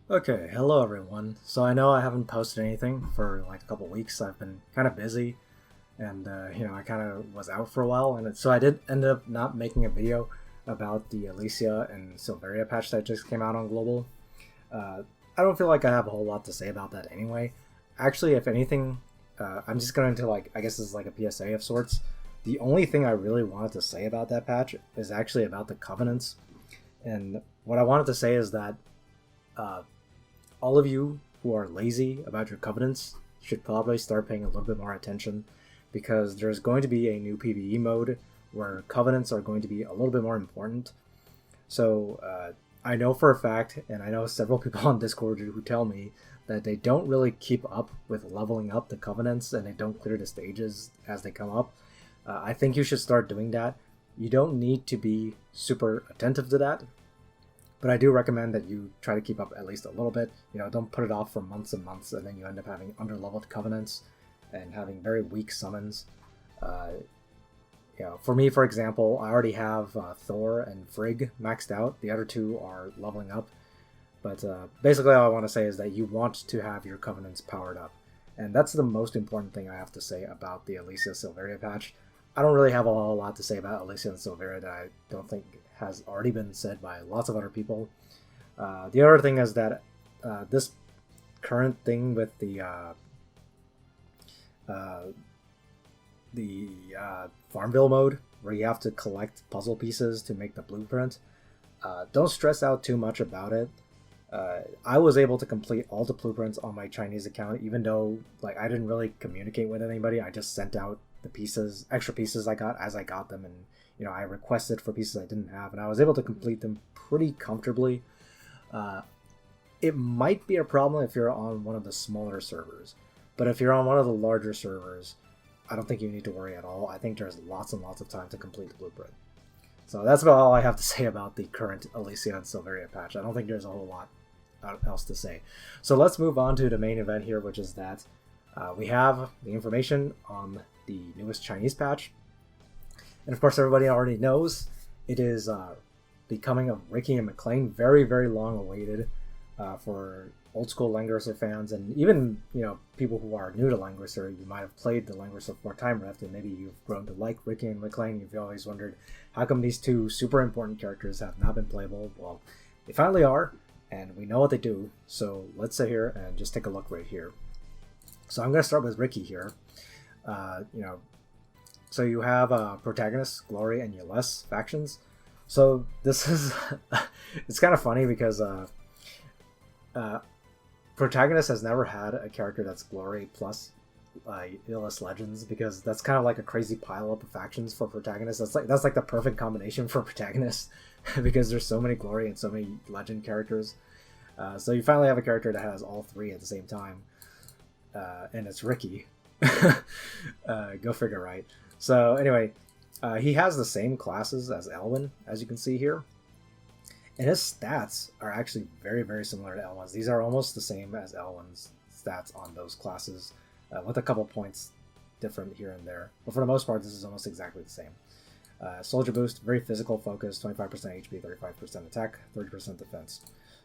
Okay, hello everyone. So I know I haven't posted anything for like a couple weeks. I've been kind of busy, and I kind of was out for a while, and so I did end up not making a video about the Alicia and Silveria patch that just came out on Global. Uh, I don't feel like I have a whole lot to say about that anyway. Actually, if anything, I'm just going to I guess this is like a PSA of sorts. The only thing I really wanted to say about that patch is actually about the covenants, and what I wanted to say is that. Uh, all of you who are lazy about your covenants should probably start paying a little bit more attention, because there's going to be a new PvE mode where covenants are going to be a little bit more important. So I know for a fact, and I know several people on Discord who tell me that they don't really keep up with leveling up the covenants and they don't clear the stages as they come up. I think you should start doing that. You don't need to be super attentive to that, but I do recommend that you try to keep up at least a little bit. Don't put it off for months and months, and then you end up having underleveled covenants and having very weak summons. Uh, for me, for example, I already have Thor and Frigg maxed out. The other two are leveling up. But basically, all I want to say is that you want to have your covenants powered up. And that's the most important thing I have to say about the Alicia Silveria patch. I don't really have a whole lot to say about Alicia and Silveria that I don't think has already been said by lots of other people. The other thing is that this current thing with the Farmville mode, where you have to collect puzzle pieces to make the blueprint, don't stress out too much about it. I was able to complete all the blueprints on my Chinese account, even though I didn't really communicate with anybody. I just sent out the pieces, extra pieces I got as I got them, and I requested for pieces I didn't have, and I was able to complete them pretty comfortably. It might be a problem if you're on one of the smaller servers, but if you're on one of the larger servers, I don't think you need to worry at all. I think there's lots and lots of time to complete the blueprint. So that's about all I have to say about the current Alicia and Silveria patch. I don't think there's a whole lot else to say. So let's move on to the main event here, which is that we have the information on the newest Chinese patch. And of course, everybody already knows it is becoming of Ricky and McClaine, very, very long awaited for old school Wikigrisser fans, and even people who are new to Wikigrisser. You might have played the Wikigrisser 4-Time Rift, and maybe you've grown to like Ricky and McClaine. You've always wondered how come these two super important characters have not been playable. Well, they finally are, and we know what they do. So let's sit here and just take a look right here. So I'm going to start with Ricky here. So you have Protagonist, Glory, and Yeless factions. So this is it's kind of funny because Protagonist has never had a character that's Glory plus Yeless Legends, because that's kind of like a crazy pile up of factions for Protagonist. That's like the perfect combination for Protagonist because there's so many Glory and so many Legend characters. So you finally have a character that has all three at the same time, and it's Ricky. Go figure, right? So anyway, he has the same classes as Elwyn, as you can see here. And his stats are actually very, very similar to Elwyn's. These are almost the same as Elwyn's stats on those classes, with a couple points different here and there. But for the most part, this is almost exactly the same. Soldier boost, very physical focus, 25% HP, 35% attack, 30% defense.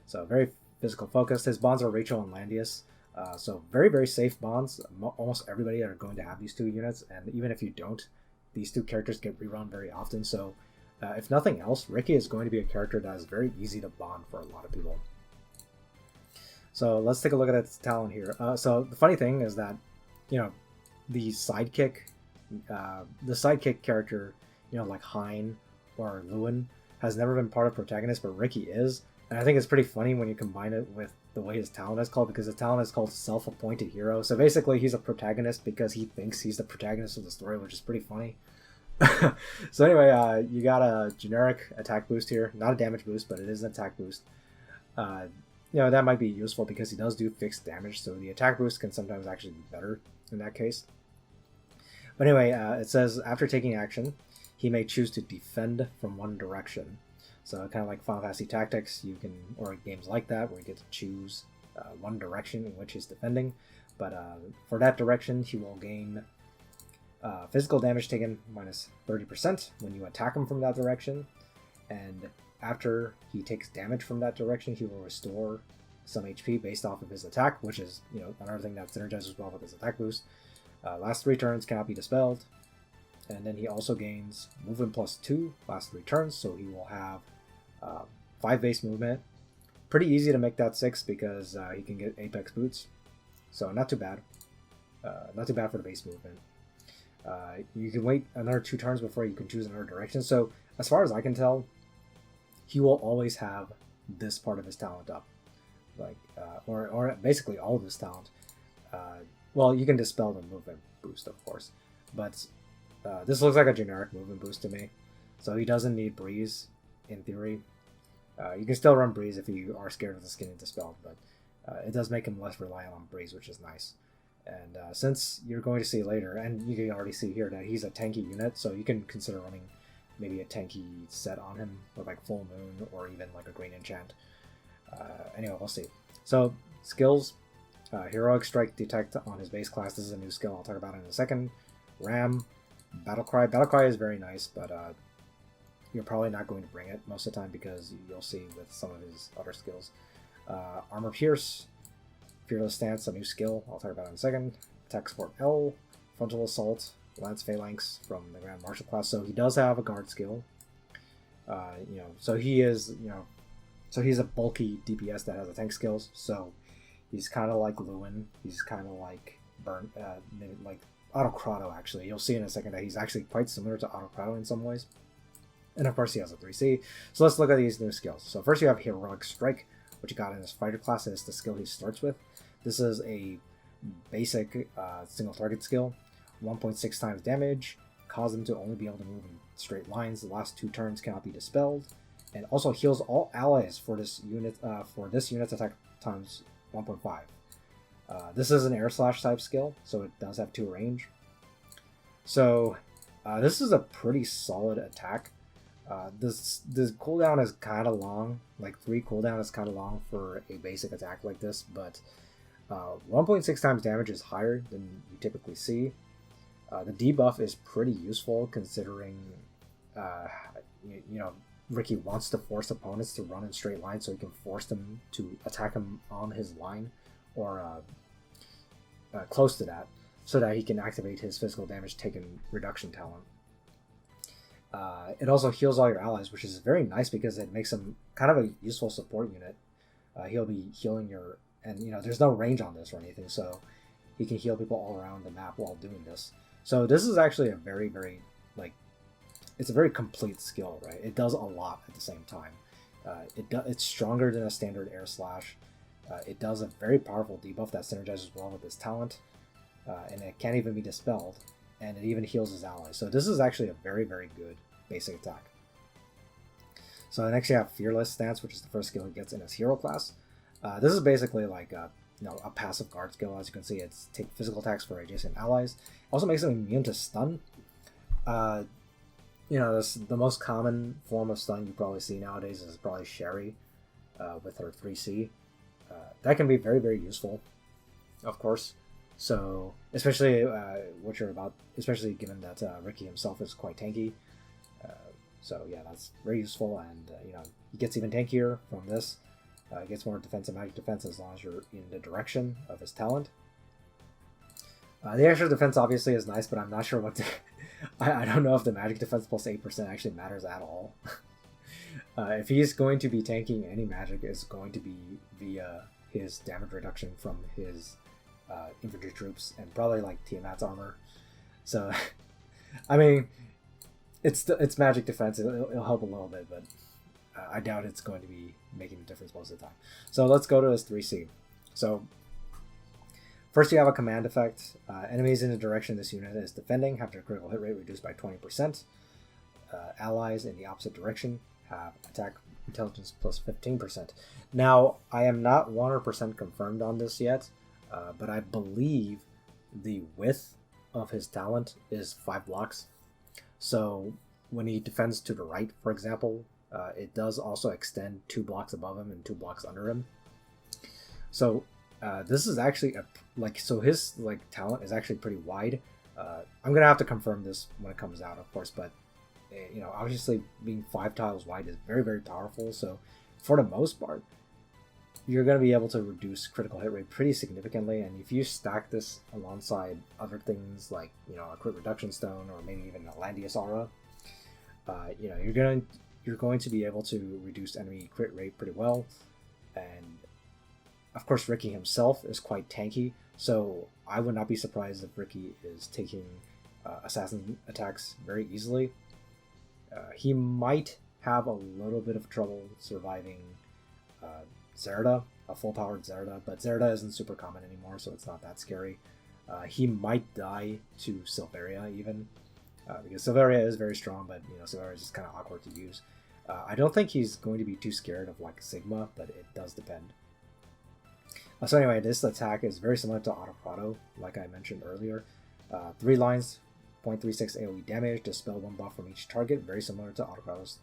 So very physical focused. His bonds are Rachel and Landius. So very, very safe bonds. Almost everybody are going to have these two units, and even if you don't, these two characters get rerun very often. So if nothing else, Ricky is going to be a character that is very easy to bond for a lot of people. So let's take a look at its talent here. So the funny thing is that, the sidekick character, like Hein or Lewin, has never been part of Protagonist, but Ricky is. And I think it's pretty funny when you combine it with the way his talent is called, because his talent is called Self-Appointed Hero. So basically he's a protagonist because he thinks he's the protagonist of the story, which is pretty funny. So anyway, you got a generic attack boost here. Not a damage boost, but it is an attack boost. That might be useful because he does do fixed damage, so the attack boost can sometimes actually be better in that case. But anyway, it says after taking action, he may choose to defend from one direction. So kind of like Final Fantasy Tactics, or games like that, where you get to choose one direction in which he's defending. But for that direction, he will gain physical damage taken minus 30% when you attack him from that direction. And after he takes damage from that direction, he will restore some HP based off of his attack, which is, you know, another thing that synergizes well with his attack boost. Last 3 turns cannot be dispelled. And then he also gains movement +2 last 3 turns, so he will have 5 base movement. Pretty easy to make that 6 because he can get Apex Boots, so not too bad. Not too bad for the base movement. You can wait another 2 turns before you can choose another direction. So as far as I can tell, he will always have this part of his talent up, like or basically all of his talent. Well, you can dispel the movement boost, of course, but this looks like a generic movement boost to me. So he doesn't need Breeze in theory. You can still run Breeze if you are scared of the skin and dispelled, but it does make him less reliant on Breeze, which is nice. And since you're going to see later, and you can already see here that he's a tanky unit, so you can consider running maybe a tanky set on him with like Full Moon or even like a Green Enchant. Anyway, we'll see. So skills, Heroic Strike Detect on his base class. This is a new skill I'll talk about in a second. Ram, Battlecry. Battlecry is very nice, but you're probably not going to bring it most of the time because you'll see with some of his other skills. Armor Pierce, Fearless Stance, a new skill I'll talk about in a second. Attack Support L, Frontal Assault, Lance Phalanx from the Grand Marshal class. So he does have a guard skill. You know, so he is, you know, so he's a bulky DPS that has a tank skills. So he's kind of like Lewin. He's kind of like maybe like Autocrado, actually. You'll see in a second that he's actually quite similar to Autocrado in some ways. And of course he has a 3C. So let's look at these new skills. So first you have Heroic Strike, which he got in his fighter class. It's the skill he starts with. This is a basic single target skill. 1.6 times damage. Cause him to only be able to move in straight lines. The last 2 turns cannot be dispelled. And also heals all allies for this unit unit's attack times 1.5. This is an air slash type skill, so it does have 2 range. So this is a pretty solid attack. This cooldown is kind of long, like 3 cooldown is kind of long for a basic attack like this, but 1.6 times damage is higher than you typically see. The debuff is pretty useful considering, you know, Ricky wants to force opponents to run in straight lines so he can force them to attack him on his line or close to that, so that he can activate his physical damage taken reduction talent. It also heals all your allies, which is very nice because it makes him kind of a useful support unit. He'll be healing your, and you know, there's no range on this or anything, so he can heal people all around the map while doing this. So this is actually a very, very, like, it's a very complete skill, right? It does a lot at the same time. It's stronger than a standard air slash. It does a very powerful debuff that synergizes well with his talent, and it can't even be dispelled, and it even heals his allies. So this is actually a very, very good basic attack. So next you have Fearless Stance, which is the first skill he gets in his hero class. This is basically like a passive guard skill. As you can see, it's take physical attacks for adjacent allies. Also makes him immune to stun. You know, the most common form of stun you probably see nowadays is probably Sherry with her 3C. That can be very, very useful, of course. So, especially especially given that Ricky himself is quite tanky. So yeah, that's very useful, and you know, he gets even tankier from this. He gets more defense and magic defense as long as you're in the direction of his talent. The extra defense obviously is nice, but I'm not sure what to... I don't know if the magic defense plus 8% actually matters at all. If he's going to be tanking any magic, it's going to be via his damage reduction from his infantry troops and probably like Tiamat's armor. So, I mean, it's magic defense. It'll help a little bit, but I doubt it's going to be making a difference most of the time. So let's go to his 3C. So first you have a command effect. Enemies in the direction this unit is defending have their critical hit rate reduced by 20%. Allies in the opposite direction have attack intelligence plus 15%. Now, I am not 100% confirmed on this yet, but I believe the width of his talent is 5 blocks. So when he defends to the right, for example, it does also extend 2 blocks above him and 2 blocks under him. So this is actually so his talent is actually pretty wide. I'm gonna have to confirm this when it comes out, of course, but you know, obviously being 5 tiles wide is very, very powerful. So for the most part, you're going to be able to reduce critical hit rate pretty significantly. And if you stack this alongside other things like, you know, a crit reduction stone or maybe even a Landius aura, you know, you're going to be able to reduce enemy crit rate pretty well. And of course, Ricky himself is quite tanky, so I would not be surprised if Ricky is taking assassin attacks very easily. He might have a little bit of trouble surviving Zerda, a full-powered Zerda, but Zerda isn't super common anymore, so it's not that scary. He might die to Silveria even, because Silveria is very strong, but you know, Silveria is just kind of awkward to use. I don't think he's going to be too scared of like Sigma, but it does depend. So anyway, this attack is very similar to Autocrado, like I mentioned earlier. 3 lines, 0.36 AoE damage, dispel 1 buff from each target, very similar to Autocrado's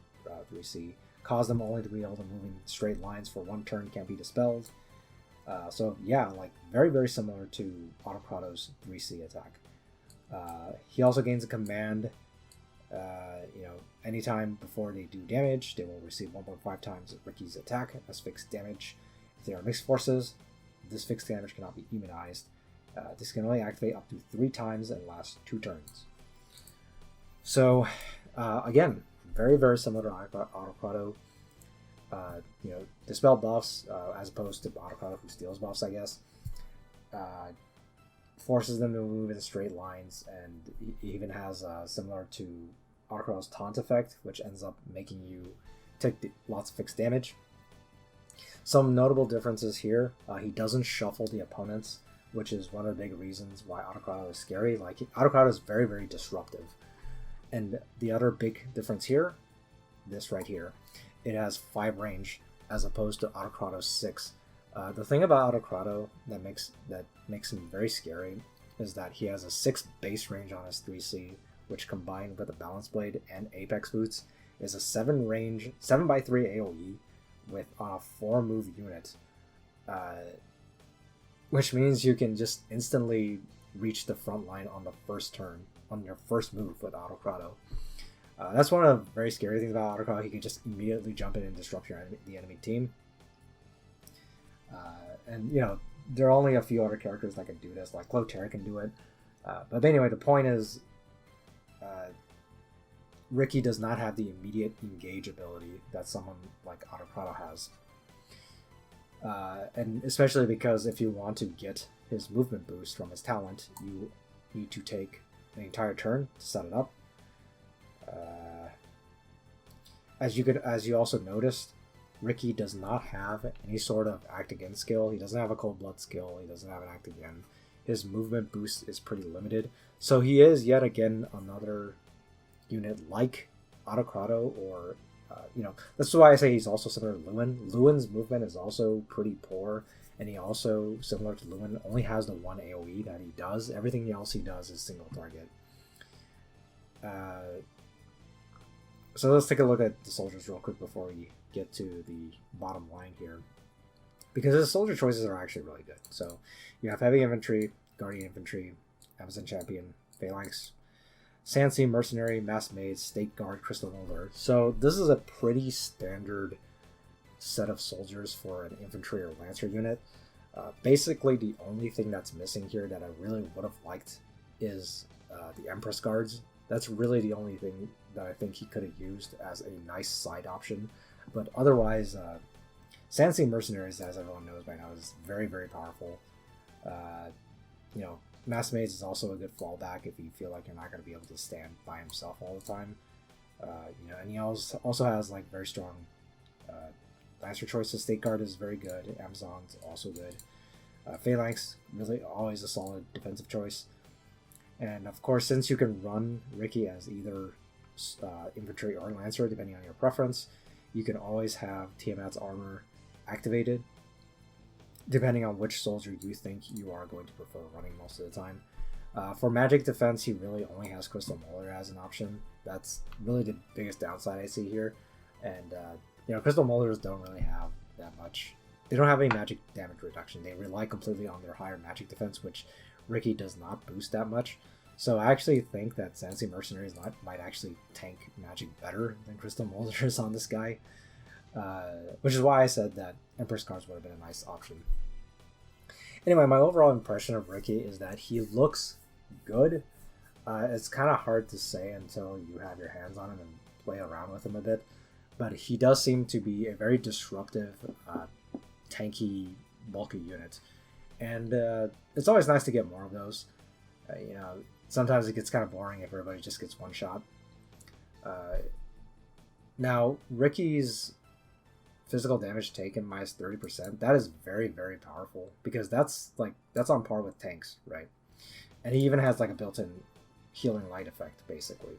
3C. Cause them only to be able to move in straight lines for 1 turn, can't be dispelled. So yeah, like very, very similar to Autocrado's 3C attack. He also gains a command. You know, anytime before they do damage, they will receive 1.5 times Ricky's attack as fixed damage. If they are mixed forces, this fixed damage cannot be immunized. This can only activate up to 3 times and last 2 turns. So, again, very, very similar to Autocrado. You know, dispel buffs as opposed to Autocrado who steals buffs, I guess. Forces them to move in straight lines, and he even has similar to Autocrado's taunt effect, which ends up making you take lots of fixed damage. Some notable differences here: he doesn't shuffle the opponents, which is one of the big reasons why Autocrado is scary. Like, Autocrado is very, very disruptive. And the other big difference here, this right here, it has 5 range as opposed to Autocrado's 6. The thing about Autocrado that makes him very scary is that he has a 6 base range on his 3C, which combined with a Balance Blade and Apex Boots is a 7 by 3 AoE with on a 4 move unit, which means you can just instantly reach the front line on the first turn, on your first move with Autocrado. That's one of the very scary things about Autocrado. He can just immediately jump in and disrupt the enemy team. And you know, there are only a few other characters that can do this, like Cloterra can do it. But anyway, the point is, Ricky does not have the immediate engage ability that someone like Autocrado has. And especially because if you want to get his movement boost from his talent, you need to take an entire turn to set it up. As you also noticed, Ricky does not have any sort of act again skill. He doesn't have a cold blood skill. He doesn't have an act again. His movement boost is pretty limited. So he is yet again another unit like Autocrado, or you know, that's why I say he's also similar to Lewin. Lewin's movement is also pretty poor, and he also, similar to Lewin, only has the 1 AoE that he does. Everything else he does is single target. So let's take a look at the soldiers real quick before we get to the bottom line here, because his soldier choices are actually really good. So you have heavy infantry, guardian infantry, Amazon champion, phalanx, Sansi, mercenary, mass mage, state guard, crystal molder. So this is a pretty standard set of soldiers for an infantry or lancer unit. Basically, the only thing that's missing here that I really would have liked is the Empress guards. That's really the only thing that I think he could have used as a nice side option. But otherwise, Sansi mercenaries, as everyone knows by now, is very, very powerful. You know, Mass Mage is also a good fallback if you feel like you're not going to be able to stand by himself all the time. You know, and he also has like very strong Lancer choices. State Guard is very good. Amazon's also good. Phalanx, really always a solid defensive choice. And of course, since you can run Ricky as either infantry or Lancer, depending on your preference, you can always have Tiamat's armor activated, depending on which soldier you think you are going to prefer running most of the time. For magic defense, he really only has Crystal Molder as an option. That's really the biggest downside I see here. And, you know, Crystal Molders don't really have that much. They don't have any magic damage reduction. They rely completely on their higher magic defense, which Ricky does not boost that much. So I actually think that Sansi Mercenaries might actually tank magic better than Crystal Molders on this guy. which is why I said that Empress cards would have been a nice option. Anyway, my overall impression of Ricky is that he looks good. It's kind of hard to say until you have your hands on him and play around with him a bit, but he does seem to be a very disruptive, tanky, bulky unit, and it's always nice to get more of those. Sometimes it gets kind of boring if everybody just gets one shot. Now, Ricky's physical damage taken minus 30%, that is very, very powerful, because that's on par with tanks, right? And he even has like a built-in healing light effect, basically.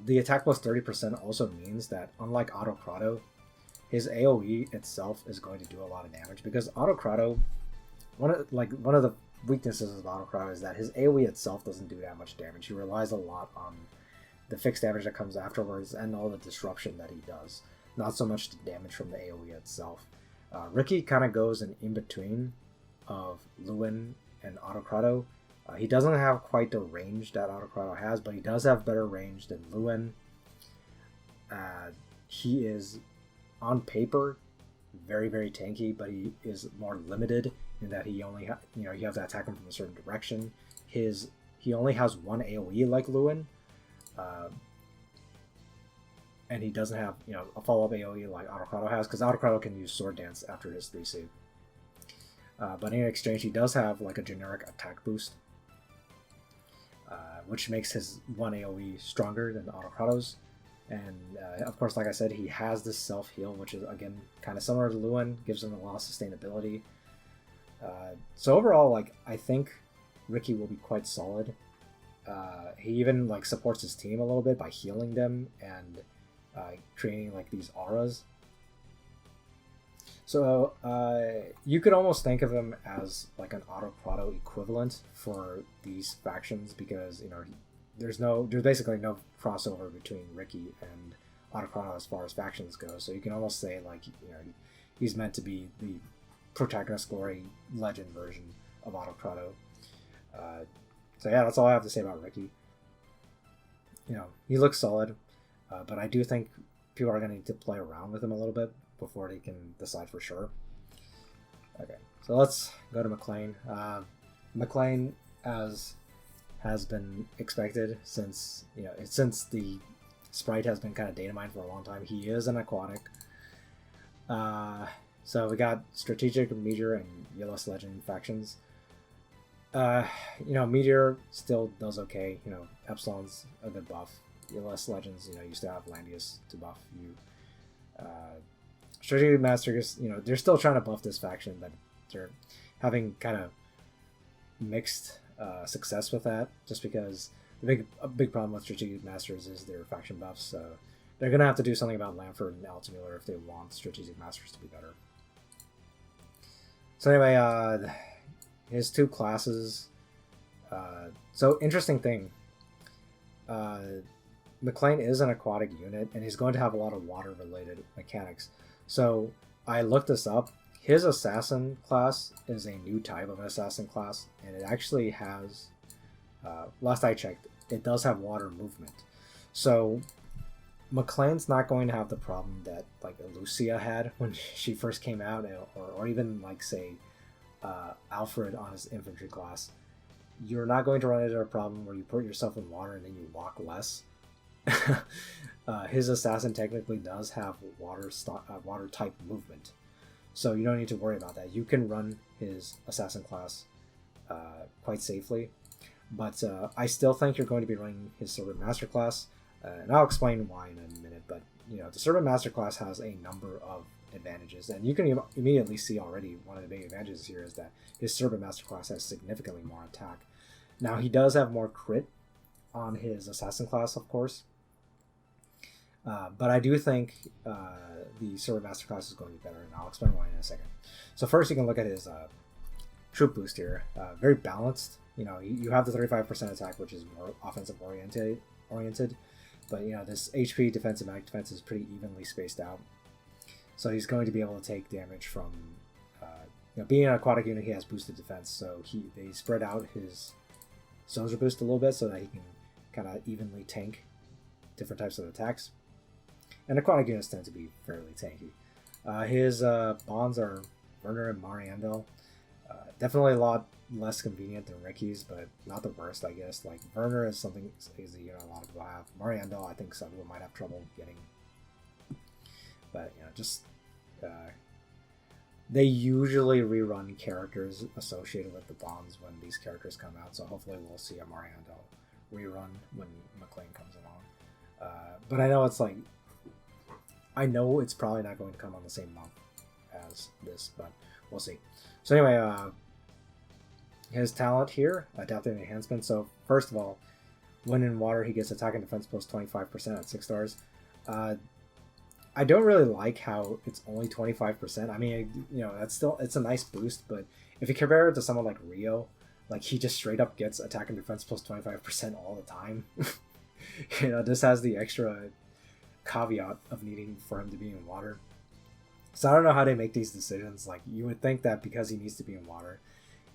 The attack plus 30% also means that, unlike Autocrado, his AoE itself is going to do a lot of damage, because Autocrado, one of the weaknesses of Autocrado is that his AoE itself doesn't do that much damage. He relies a lot on the fixed damage that comes afterwards and all the disruption that he does, not so much the damage from the AoE itself. Ricky kind of goes in between of Lewin and Autocrado. He doesn't have quite the range that Autocrado has, but he does have better range than Lewin. He is, on paper, very, very tanky, but he is more limited in that he only you have to attack him from a certain direction. He only has one AoE like Lewin, and he doesn't have a follow-up AoE like Autocrado has, because Autocrado can use Sword Dance after his 3C. But in exchange, he does have like a generic attack boost, which makes his one AoE stronger than Autocrado's. And of course, like I said, he has this self-heal, which is, again, kind of similar to Lewin, gives him a lot of sustainability. So overall, I think Ricky will be quite solid. He even supports his team a little bit by healing them and creating these auras. So you could almost think of him as an Autocrado equivalent for these factions, because there's basically no crossover between Ricky and Autocrado as far as factions go. So you can almost say he's meant to be the Protagonist Glory Legend version of Autocrado. So yeah, that's all I have to say about Ricky. He looks solid, but I do think people are going to need to play around with him a little bit before they can decide for sure. Okay, so let's go to McClaine. McClaine, as has been expected since the sprite has been kind of data mined for a long time, he is an aquatic. So we got Strategic, Meteor, and Yellow Legend factions. Meteor still does okay. Epsilon's a good buff. Yellow Legends, used to have Landius to buff you. Strategic Masters, they're still trying to buff this faction, but they're having kind of mixed success with that, just because a big problem with Strategic Masters is their faction buffs. So they're gonna have to do something about Lamford and Altamiller if they want Strategic Masters to be better. So anyway, his two classes. So interesting thing. McClaine is an aquatic unit, and he's going to have a lot of water-related mechanics. So I looked this up. His assassin class is a new type of an assassin class, and it actually has, last I checked, it does have water movement. So McClaine's not going to have the problem that Lucia had when she first came out, or even say Alfred on his infantry class. You're not going to run into a problem where you put yourself in water and then you walk less. His assassin technically does have water type movement, so you don't need to worry about that. You can run his assassin class quite safely, but I still think you're going to be running his Servant Master class, and I'll explain why in a minute. But the Servant Master class has a number of advantages, and you can immediately see already one of the big advantages here is that his Servant Master class has significantly more attack. Now, he does have more crit on his assassin class, of course, but I do think the Servant Master class is going to be better, and I'll explain why in a second. So first, you can look at his troop boost here. Very balanced. You have the 35% attack, which is more offensive oriented, but this HP defense and magic defense is pretty evenly spaced out. So he's going to be able to take damage from, being an aquatic unit, he has boosted defense, so they spread out his soldier boost a little bit so that he can kind of evenly tank different types of attacks. And aquatic units tend to be fairly tanky. His bonds are Werner and Mariandel. Definitely a lot less convenient than Ricky's, but not the worst, I guess. Like, Werner is something is a unit a lot of people have. Mariandel, I think some people might have trouble getting. But, just... they usually rerun characters associated with the bonds when these characters come out, so hopefully we'll see a Mariandel rerun when McClaine comes along. But I know it's like... I know it's probably not going to come on the same month as this, but we'll see. So anyway, his talent here, Adaptive Enhancement. So first of all, when in water, he gets attack and defense plus 25% at 6 stars. I don't really like how it's only 25%. I mean, it's a nice boost, but if you compare it to someone like Rio, like he just straight up gets attack and defense plus 25% all the time. This has the extra caveat of needing for him to be in water. So I don't know how they make these decisions. Like, you would think that because he needs to be in water,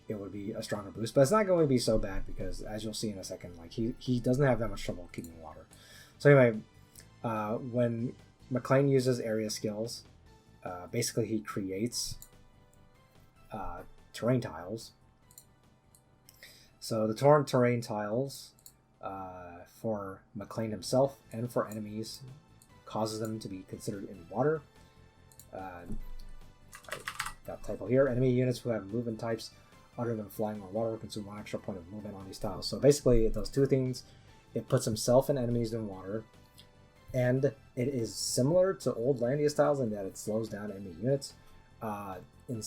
it would be a stronger boost, but it's not going to be so bad because, as you'll see in a second, like he doesn't have that much trouble keeping water. So anyway, when McClaine uses area skills, basically he creates terrain tiles. So the terrain tiles for McClaine himself and for enemies causes them to be considered in water. Got typo here. Enemy units who have movement types other than flying or water consume 1 extra point of movement on these tiles. So basically it does two things. It puts himself and enemies in water, and it is similar to old Landius tiles in that it slows down enemy units. In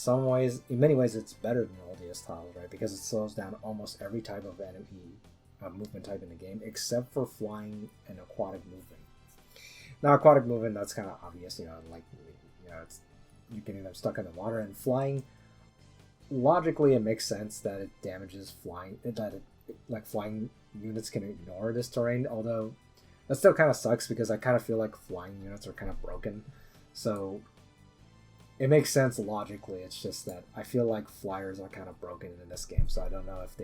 many ways it's better than Landius tiles, right? Because it slows down almost every type of enemy movement type in the game, except for flying and aquatic movement. Now, aquatic movement, that's kind of obvious, it's you're getting them stuck in the water, and flying, logically it makes sense that it damages flying, flying units can ignore this terrain, although that still kind of sucks because I kind of feel like flying units are kind of broken. So it makes sense logically, it's just that I feel like flyers are kind of broken in this game, so I don't know if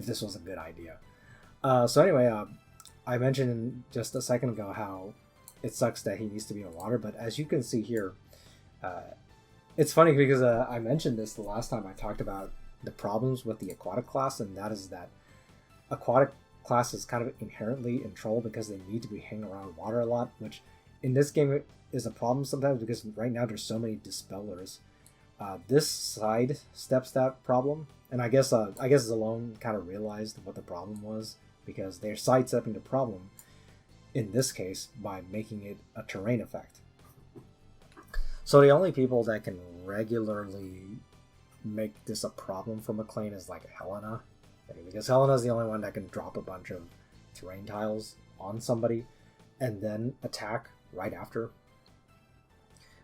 this was a good idea. So anyway, I mentioned just a second ago how it sucks that he needs to be in water, but as you can see here, it's funny because I mentioned this the last time I talked about the problems with the aquatic class, and that is that aquatic class is kind of inherently in trouble because they need to be hanging around water a lot, which in this game is a problem sometimes because right now there's so many dispellers. This side steps that problem, and I guess Zalone kind of realized what the problem was because they're sidestepping the problem in this case by making it a terrain effect. So the only people that can regularly make this a problem for McClaine is like Helena, because Helena's the only one that can drop a bunch of terrain tiles on somebody and then attack right after,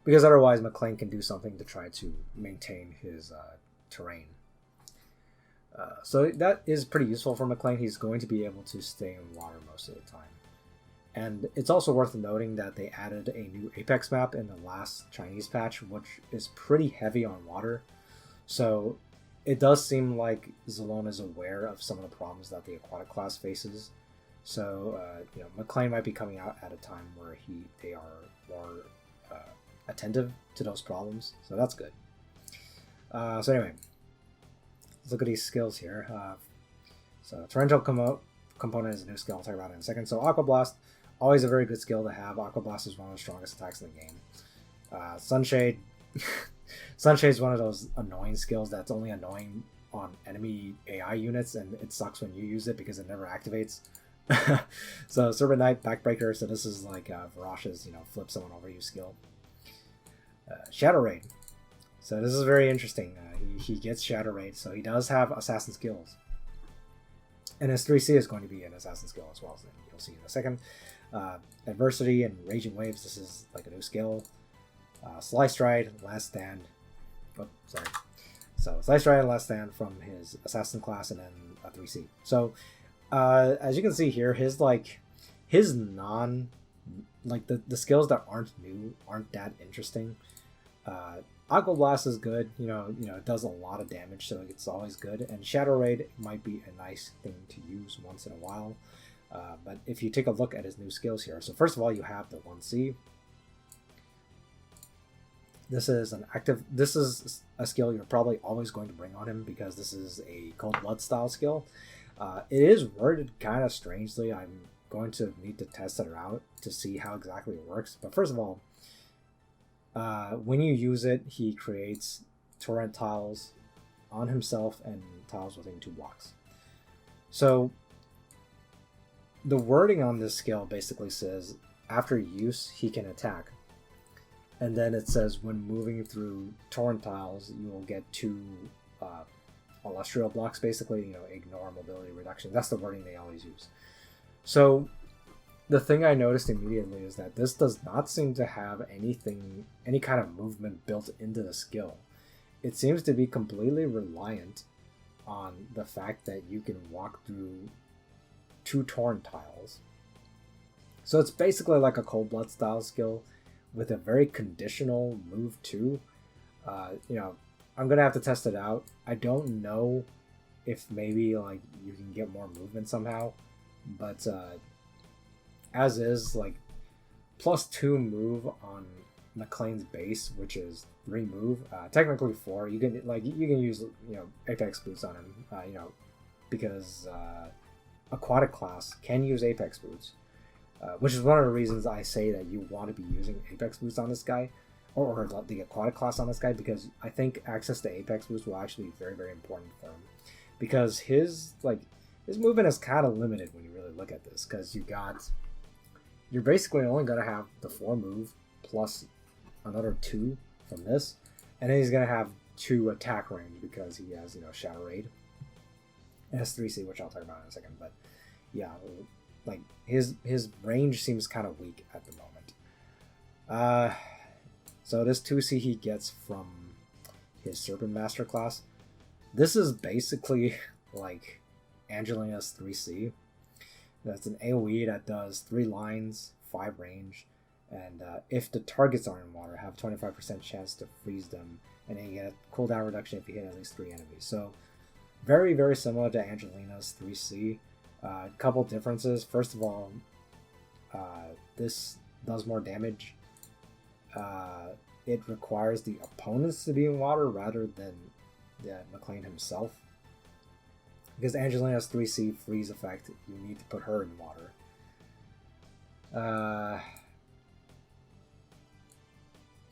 because otherwise McClaine can do something to try to maintain his terrain. So that is pretty useful for McClaine. He's going to be able to stay in water most of the time. And it's also worth noting that they added a new Apex map in the last Chinese patch, which is pretty heavy on water. So it does seem like Zalone is aware of some of the problems that the aquatic class faces. So, McClaine might be coming out at a time where they are more attentive to those problems. So that's good. So anyway, let's look at these skills here. So Torrential Component is a new skill. I'll talk about it in a second. So Aqua Blast, always a very good skill to have. Aqua Blast is one of the strongest attacks in the game. Sunshade. Sunshade is one of those annoying skills that's only annoying on enemy AI units, and it sucks when you use it because it never activates. So Serpent Knight, Backbreaker. So this is like Varash's, flip someone over you skill. Shadow Raid. So this is very interesting. He gets Shadow Raid, so he does have assassin skills. And his 3C is going to be an assassin skill as well, so you'll see in a second. Adversity and Raging Waves, this is like a new skill. Slice Stride, Last Stand. Oh, sorry. So Slice Stride and Last Stand from his assassin class, and then a 3C. So as you can see here, his non, like the skills that aren't new aren't that interesting. Aqua Blast is good, it does a lot of damage, so it's always good. And Shadow Raid might be a nice thing to use once in a while. But if you take a look at his new skills here, so first of all, you have the 1C. This is a skill you're probably always going to bring on him because this is a Cold Blood style skill. It is worded kind of strangely. I'm going to need to test it out to see how exactly it works. But first of all, when you use it, he creates torrent tiles on himself and tiles within 2 blocks. So the wording on this skill basically says after use he can attack, and then it says when moving through torrent tiles you will get 2 celestial blocks, basically, ignore mobility reduction. That's the wording they always use. So the thing I noticed immediately is that this does not seem to have any kind of movement built into the skill. It seems to be completely reliant on the fact that you can walk through 2 torrent tiles. So it's basically like a Cold Blood style skill with a very conditional move too. I'm gonna have to test it out. I don't know if maybe like you can get more movement somehow, but as is, like +2 move on McClaine's base, which is 3 move, technically 4. You can use Apex boots on him, because aquatic class can use Apex boots, which is one of the reasons I say that you want to be using Apex boots on this guy, or the aquatic class on this guy, because I think access to Apex boots will actually be very, very important for him, because his movement is kind of limited when you really look at this, because you're basically only going to have the 4 move plus another 2 from this, and then he's going to have 2 attack range because he has Shadow Raid and S3C, which I'll talk about in a second. But yeah, like his range seems kind of weak at the moment. So this 2C he gets from his Serpent Master class. This is basically like Angelina's 3C. That's an AoE that does 3 lines, 5 range, and if the targets are in water, have a 25% chance to freeze them, and then you get a cooldown reduction if you hit at least 3 enemies. So very, very similar to Angelina's 3C. Couple differences. First of all, this does more damage. It requires the opponents to be in water rather than McClaine himself. Because Angelina's 3C freeze effect, you need to put her in water.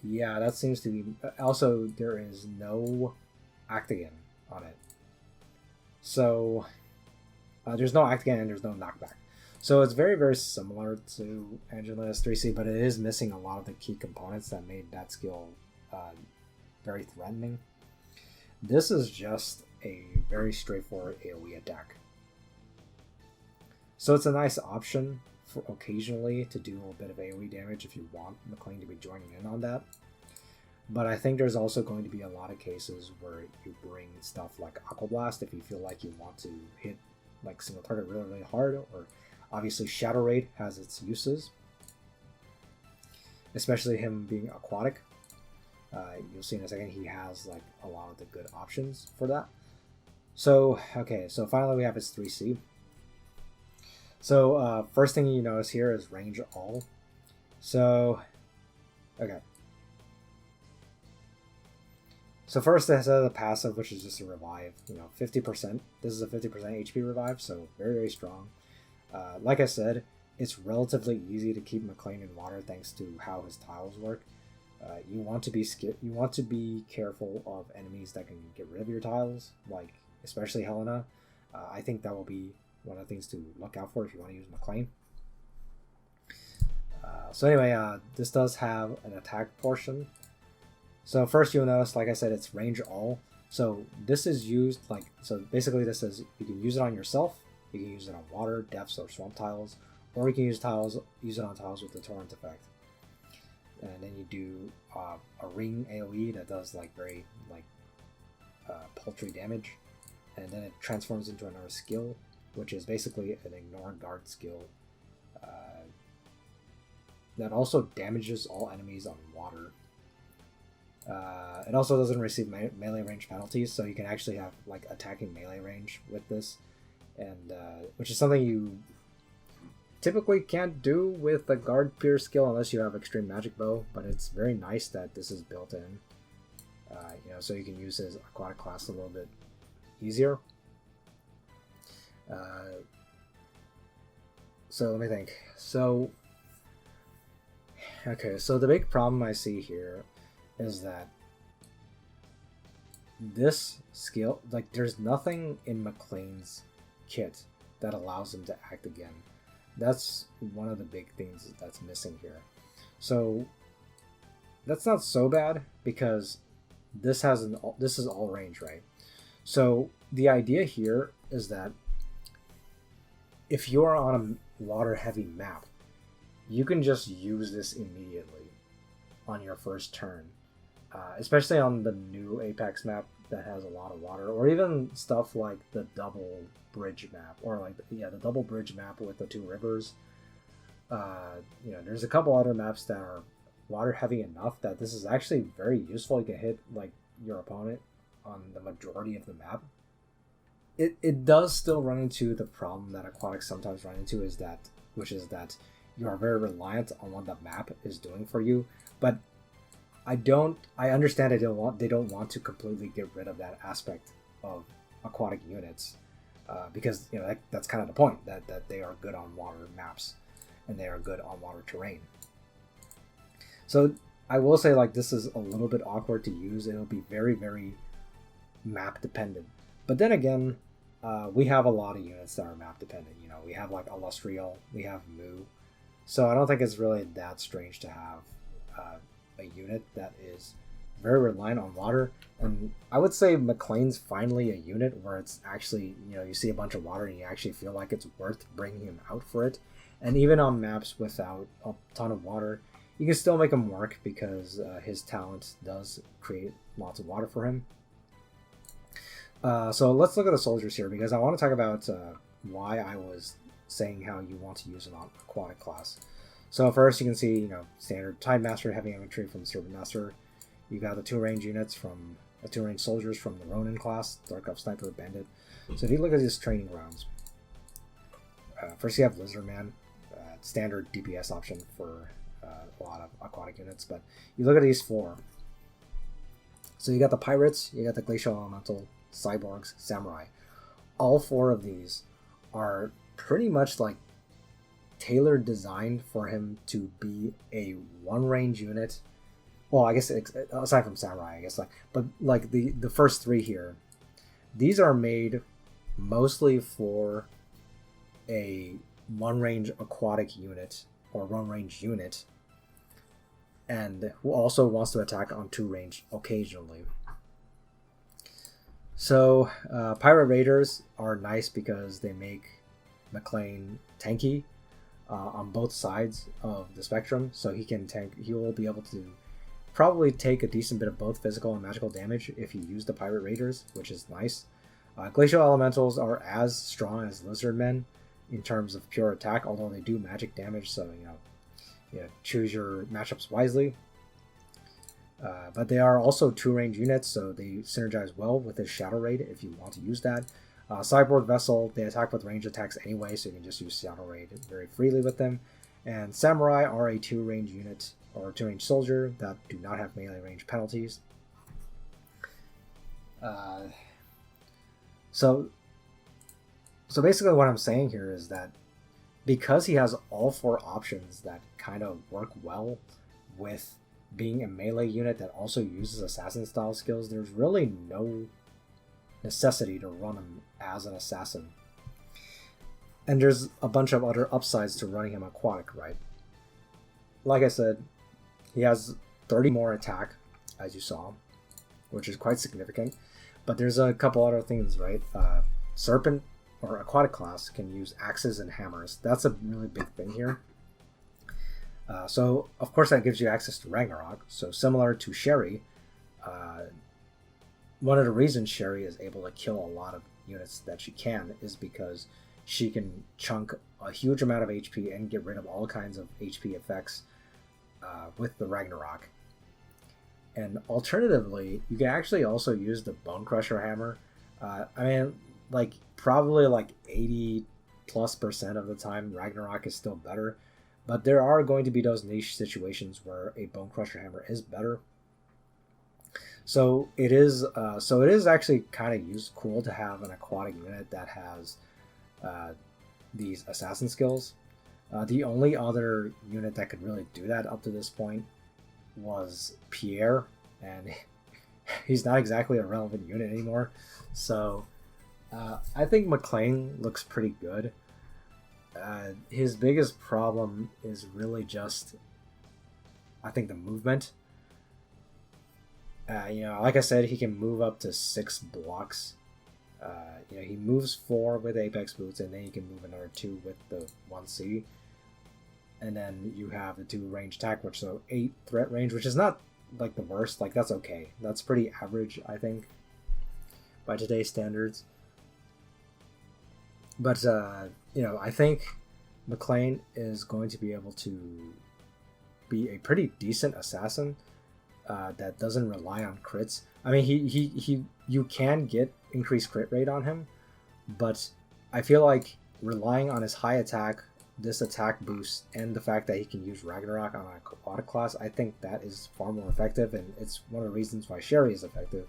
Yeah, that seems to be... Also, there is no Actigan on it. So, there's no Actigan and there's no knockback. So it's very, very similar to Angelina's 3C, but it is missing a lot of the key components that made that skill very threatening. This is just a very straightforward AoE attack. So it's a nice option for occasionally to do a bit of AoE damage if you want McClaine to be joining in on that. But I think there's also going to be a lot of cases where you bring stuff like Aqua Blast if you feel like you want to hit like single target really, really hard, or obviously Shadow Raid has its uses, especially him being aquatic. You'll see in a second he has like a lot of the good options for that. So, okay, so finally we have his 3C. So, first thing you notice here is range all. So, okay. So first it has a passive, which is just a revive, 50%. This is a 50% HP revive, so very, very strong. Like I said, it's relatively easy to keep McClaine in water thanks to how his tiles work. You want to be careful of enemies that can get rid of your tiles, like especially Helena. I think that will be one of the things to look out for if you want to use McClaine. So anyway, this does have an attack portion. So first you'll notice, like I said, it's range all. So this is used so basically this is, you can use it on yourself, you can use it on water, depths, or swamp tiles, or you can use it on tiles with the torrent effect. And then you do a ring AoE that does very paltry damage, and then it transforms into another skill, which is basically an ignore guard skill that also damages all enemies on water. It also doesn't receive melee range penalties, so you can actually have attacking melee range with this, and which is something you typically can't do with a guard pierce skill unless you have extreme magic bow, but it's very nice that this is built in. So you can use his aquatic class a little bit easier. So let me think. So the big problem I see here is that this skill, like, there's nothing in McClaine's kit that allows him to act again. That's one of the big things that's missing here. So that's not so bad because this is all range, right? So the idea here is that if you're on a water heavy map, you can just use this immediately on your first turn, especially on the new Apex map that has a lot of water, or even stuff like the double bridge map, or like the double bridge map with the 2 rivers. There's a couple other maps that are water heavy enough that this is actually very useful. You can hit like your opponent on the majority of the map. It does still run into the problem that aquatics sometimes run into, which is that you are very reliant on what the map is doing for you. But I understand they don't want to completely get rid of that aspect of aquatic units, because that's kind of the point, that they are good on water maps and they are good on water terrain. So I will say, like, this is a little bit awkward to use. It'll be very, very map dependent. But then again, we have a lot of units that are map dependent. We have like Illustrial, we have Mu. So I don't think it's really that strange to have a unit that is very reliant on water. And I would say McClaine's finally a unit where it's actually, you see a bunch of water and you actually feel like it's worth bringing him out for it. And even on maps without a ton of water, you can still make him work because his talent does create lots of water for him. So let's look at the soldiers here, because I want to talk about why I was saying how you want to use an aquatic class. So first you can see, standard Tide Master heavy infantry from the Serpent Master. You got the 2 range units from 2 range soldiers from the Ronin class, Dark Elf Sniper, Bandit. So if you look at these training grounds, first you have Lizard Man, standard DPS option for a lot of aquatic units. But you look at these 4. So you got the Pirates, you got the Glacial Elemental, Cyborgs, Samurai. All 4 of these are pretty much like tailored designed for him to be a 1 range unit. Well, I guess aside from Samurai, I guess, but the first 3 here, these are made mostly for a 1 range aquatic unit or 1 range unit, and who also wants to attack on 2 range occasionally. So Pirate Raiders are nice because they make McClaine tanky on both sides of the spectrum. So he will be able to probably take a decent bit of both physical and magical damage if you use the Pirate Raiders, which is nice. Glacial Elementals are as strong as Lizard Men in terms of pure attack, although they do magic damage, so choose your matchups wisely. But they are also 2 range units, so they synergize well with his Shadow Raid if you want to use that. Cyborg Vessel, they attack with range attacks anyway, so you can just use Shadow Raid very freely with them. And Samurai are a 2 range unit or 2 range soldier that do not have melee range penalties. So basically what I'm saying here is that because he has all 4 options that kind of work well with being a melee unit that also uses assassin style skills, there's really no necessity to run him as an assassin. And there's a bunch of other upsides to running him aquatic, right? Like I said, he has 30 more attack, as you saw, which is quite significant. But there's a couple other things, right? Serpent or aquatic class can use axes and hammers. That's a really big thing here. So of course that gives you access to Ragnarok. So similar to Sherry, one of the reasons Sherry is able to kill a lot of units that she can is because she can chunk a huge amount of HP and get rid of all kinds of HP effects with the Ragnarok. And alternatively, you can actually also use the Bone Crusher Hammer. Probably like 80 90+% of the time, Ragnarok is still better. But there are going to be those niche situations where a Bone Crusher Hammer is better. So it is actually kind of cool to have an aquatic unit that has these assassin skills. The only other unit that could really do that up to this point was Pierre, and he's not exactly a relevant unit anymore. So I think McClaine looks pretty good. His biggest problem is really just, I think, the movement. Like I said, he can move up to 6 blocks. He moves 4 with Apex Boots, and then he can move another 2 with the 1C. And then you have the 2 range attack, which so 8 threat range, which is not like the worst. Like, that's okay. That's pretty average, I think, by today's standards. But I think McClaine is going to be able to be a pretty decent assassin that doesn't rely on crits. I mean, you can get increased crit rate on him, but I feel like relying on his high attack, this attack boost, and the fact that he can use Ragnarok on an aquatic class, I think that is far more effective, and it's one of the reasons why Sherry is effective.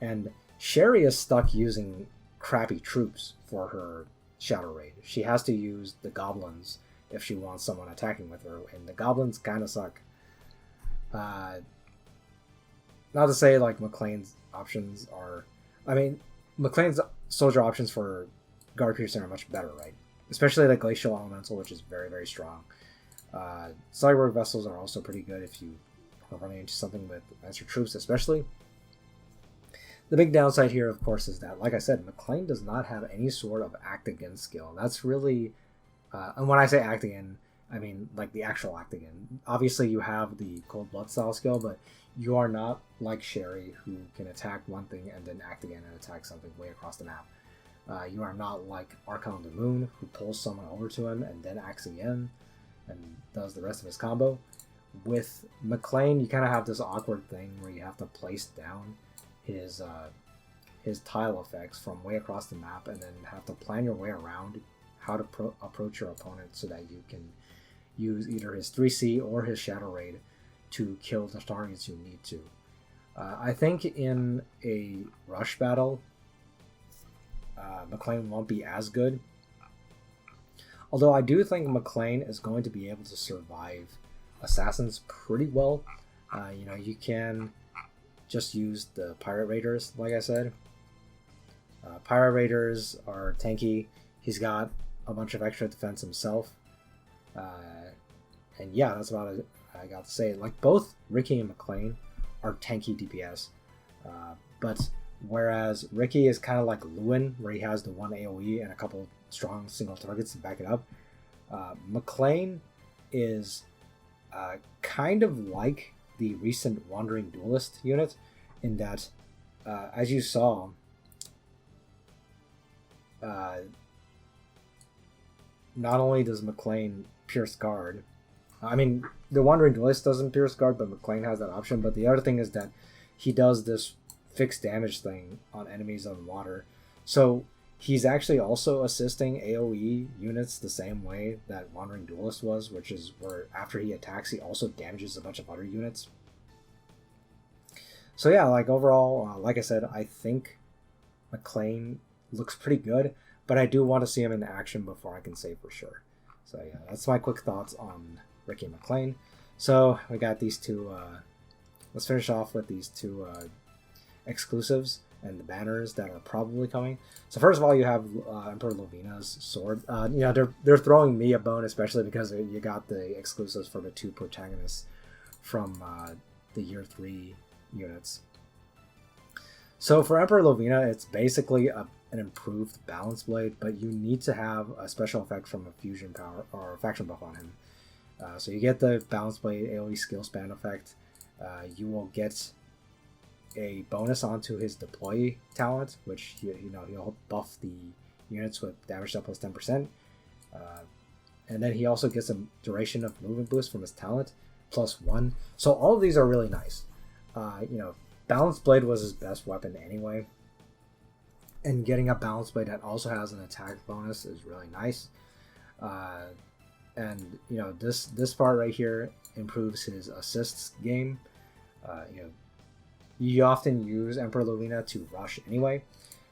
And Sherry is stuck using crappy troops for her Shadow Raid. She has to use the goblins if she wants someone attacking with her, and the goblins kind of suck. Not to say like McClaine's options are... I mean, McClaine's soldier options for Guard Piercing are much better, right? Especially the Glacial Elemental, which is very, very strong. Cellular Vessels are also pretty good if you are running into something with extra troops, especially. The big downside here, of course, is that, like I said, McClaine does not have any sort of act again skill. That's really... and when I say act again, I mean like the actual act again. Obviously, you have the Cold Blood style skill, but you are not like Sherry, who can attack one thing and then act again and attack something way across the map. You are not like Archon of the Moon, who pulls someone over to him and then acts again and does the rest of his combo. With McClaine, you kind of have this awkward thing where you have to place down his tile effects from way across the map and then have to plan your way around how to approach your opponent so that you can use either his 3C or his Shadow Raid to kill the targets you need to. I think in a rush battle, McClaine won't be as good. Although I do think McClaine is going to be able to survive assassins pretty well. You can just use the Pirate Raiders, like I said. Pirate Raiders are tanky. He's got a bunch of extra defense himself. And yeah, that's about it. I got to say, like, both Ricky and McClaine are tanky DPS. But whereas Ricky is kind of like Lewin, where he has the 1 AoE and a couple strong single targets to back it up, McClaine is kind of like the recent Wandering Duelist unit, in that, as you saw, not only does McClaine pierce guard, I mean, the Wandering Duelist doesn't pierce guard, but McClaine has that option. But the other thing is that he does this fixed damage thing on enemies on water. So he's actually also assisting AoE units the same way that Wandering Duelist was, which is where after he attacks, he also damages a bunch of other units. So yeah, like overall, like I said, I think McClaine looks pretty good, but I do want to see him in action before I can say for sure. So yeah, that's my quick thoughts on Ricky and McClaine. So we got these two, let's finish off with these two exclusives and the banners that are probably coming. So first of all, you have Emperor Lovina's sword. They're throwing me a bone, especially because you got the exclusives for the 2 protagonists from the Year 3 units. So for Emperor Lovina, it's basically an improved balance blade, but you need to have a special effect from a fusion power or faction buff on him. So you get the balance blade AoE skill span effect. You will get a bonus onto his deploy talent, which he'll buff the units with damage up plus 10%. And then he also gets a duration of movement boost from his talent plus 1. So all of these are really nice. Balance blade was his best weapon anyway. and getting a balance blade that also has an attack bonus is really nice. And you know, this part right here improves his assists game. You know, you often use Emperor Lovina to rush anyway,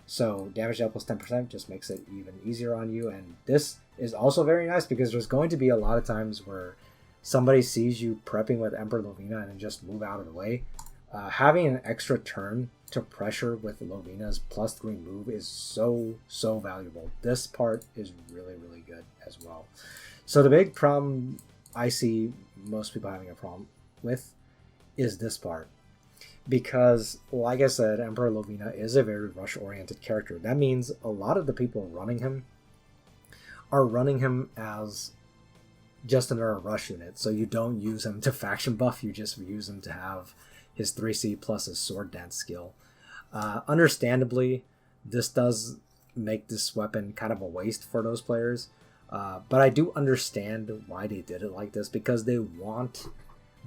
so damage dealt plus 10% just makes it even easier on you. And this is also very nice because there's going to be a lot of times where somebody sees you prepping with Emperor Lovina and just move out of the way. Having an extra turn to pressure with Lovina's +3 move is so valuable. This part is really good as well. So the big problem I see most people having a problem with is this part. Because, like I said, Emperor Lovina is a very rush-oriented character. That means a lot of the people running him are running him as just another rush unit. So you don't use him to faction buff, you just use him to have his 3C plus his sword dance skill. Understandably, this does make this weapon kind of a waste for those players. But I do understand why they did it like this, because they want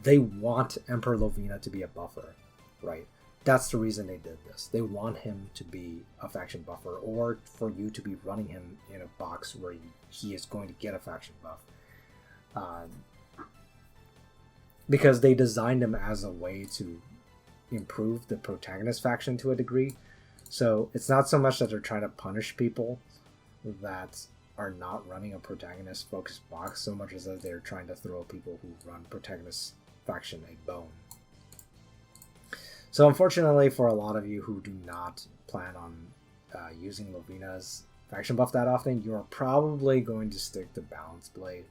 Emperor Lovina to be a buffer, right? That's the reason they did this. They want him to be a faction buffer, or for you to be running him in a box where he is going to get a faction buff. Because they designed him as a way to improve the protagonist faction to a degree. So it's not so much that they're trying to punish people that are not running a protagonist focused box, so much as that they're trying to throw people who run protagonist faction a bone. So unfortunately for a lot of you who do not plan on using Lovina's faction buff that often, you are probably going to stick to Balance Blade.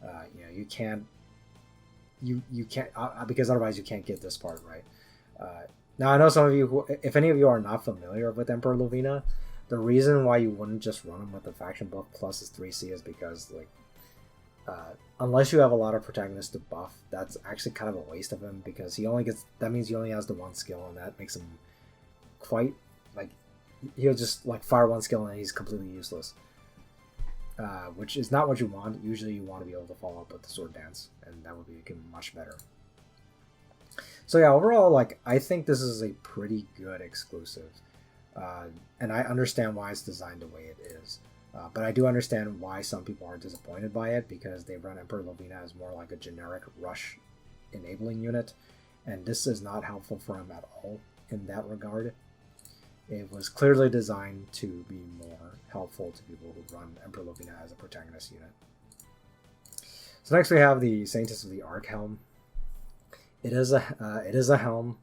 You know, you can't because otherwise you can't get this part right. Now I know some of you who, if any of you are not familiar with Emperor Lovina, the reason why you wouldn't just run him with the faction buff plus his 3C is because, like, unless you have a lot of protagonists to buff, that's actually kind of a waste of him, because that means he only has the one skill, and that makes him quite, like, he'll just like fire one skill and he's completely useless. Which is not what you want. Usually you want to be able to follow up with the sword dance, and that would be much better. So yeah, overall, like, I think this is a pretty good exclusive. And I understand why it's designed the way it is. But I do understand why some people are disappointed by it, because they run Emperor Lovina as more like a generic rush enabling unit, and this is not helpful for him at all in that regard. It was clearly designed to be more helpful to people who run Emperor Lovina as a protagonist unit. So next we have the Saintess of the Arc helm. It is a helm,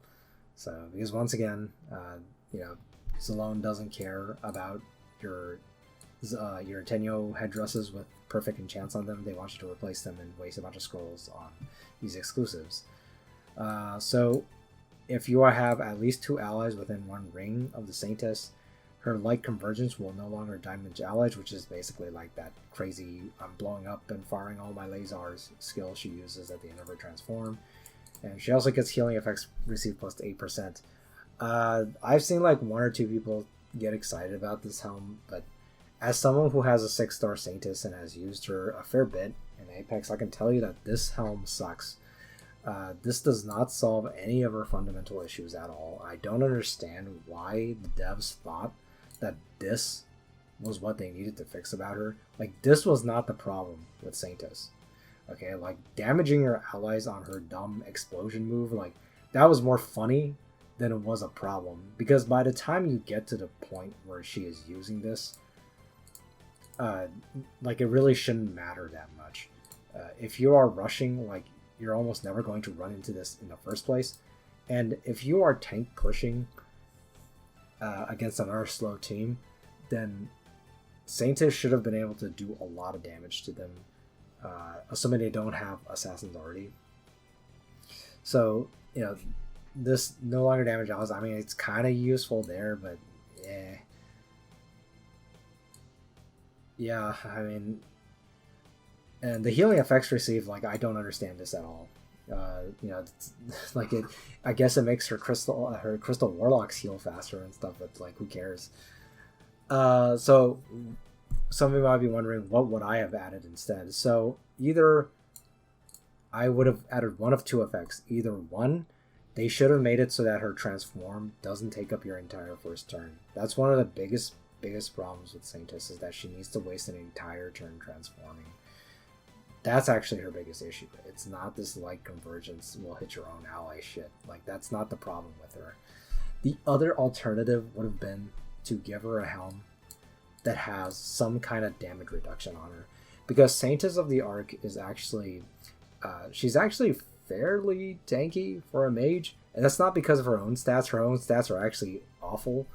so because once again, you know, Zalone doesn't care about your Tenyo headdresses with perfect enchants on them. They want you to replace them and waste a bunch of scrolls on these exclusives. So if you have at least 2 allies within 1 ring of the Saintess, her light convergence will no longer damage allies, which is basically like that crazy I'm blowing up and firing all my lasers skill she uses at the end of her transform. And she also gets healing effects received plus 8%. I've seen like 1 or 2 people get excited about this helm, but as someone who has a 6-star Saintess and has used her a fair bit in Apex, I can tell you that this helm sucks. This does not solve any of her fundamental issues at all. I don't understand why the devs thought that this was what they needed to fix about her. Like, this was not the problem with Saintess. Okay, like, damaging your allies on her dumb explosion move, like, that was more funny than it was a problem. Because by the time you get to the point where she is using this, like, it really shouldn't matter that much. If you are rushing, like, you're almost never going to run into this in the first place. And if you are tank pushing against another slow team, then Saintess should have been able to do a lot of damage to them, assuming they don't have assassins already. So, you know, this no longer damage allies. I mean, it's kind of useful there, but yeah, I mean, and the healing effects received, like, I don't understand this at all. You know, it's like, it, I guess it makes her crystal warlocks heal faster and stuff, but like, who cares? So some of you might be wondering, what would I have added instead? So either I would have added one of 2 effects. Either 1, They should have made it so that her transform doesn't take up your entire first turn. That's one of the biggest problems with Saintis, is that she needs to waste an entire turn transforming. That's actually her biggest issue. It's not this light convergence will hit your own ally shit. Like, that's not the problem with her. The other alternative would have been to give her a helm that has some kind of damage reduction on her, because Saintis of the Ark is actually she's actually fairly tanky for a mage, and that's not because of her own stats. Her own stats are actually awful.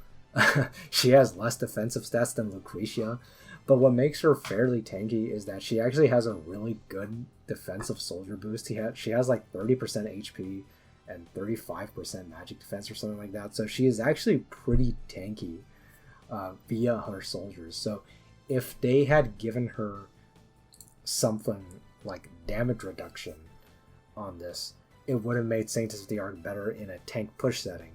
She has less defensive stats than Lucretia, but what makes her fairly tanky is that she actually has a really good defensive soldier boost. She has like 30% HP and 35% magic defense or something like that, so she is actually pretty tanky via her soldiers. So if they had given her something like damage reduction on this, it would have made Saintis of the Ark better in a tank push setting.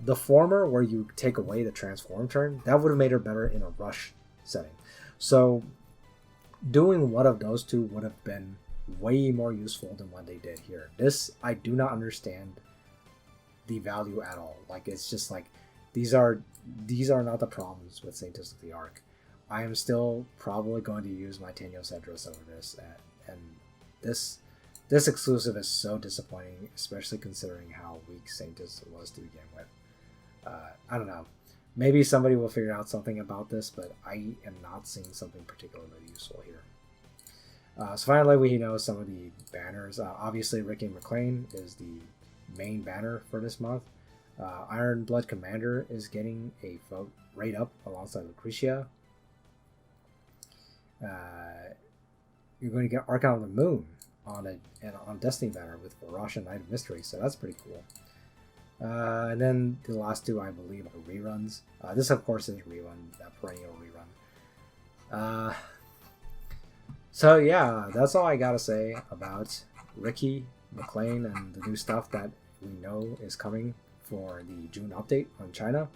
The former, where you take away the transform turn, that would have made her better in a rush setting. So doing one of those two would have been way more useful than what they did here. This, I do not understand the value at all. Like, it's just like, these are not the problems with Saintis of the Ark. I am still probably going to use my Tenyo Cedros over this, and this exclusive is so disappointing, especially considering how weak Saintis was to begin with. I don't know. Maybe somebody will figure out something about this, but I am not seeing something particularly useful here. So finally, we know some of the banners. Obviously, Ricky and McClaine is the main banner for this month. Iron Blood Commander is getting a vote rate up alongside Lucretia. You're going to get Archon of the Moon on Destiny banner with Varasha Knight of Mystery, so that's pretty cool. And then the last two, I believe, are reruns. This, of course, is rerun, that perennial rerun. So yeah, that's all I gotta say about Ricky, McClaine, and the new stuff that we know is coming for the June update on China.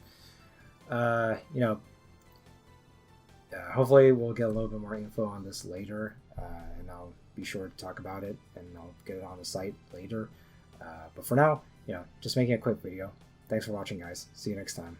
Hopefully we'll get a little bit more info on this later, and I'll be sure to talk about it, and I'll get it on the site later. But for now, just making a quick video. Thanks for watching, guys. See you next time.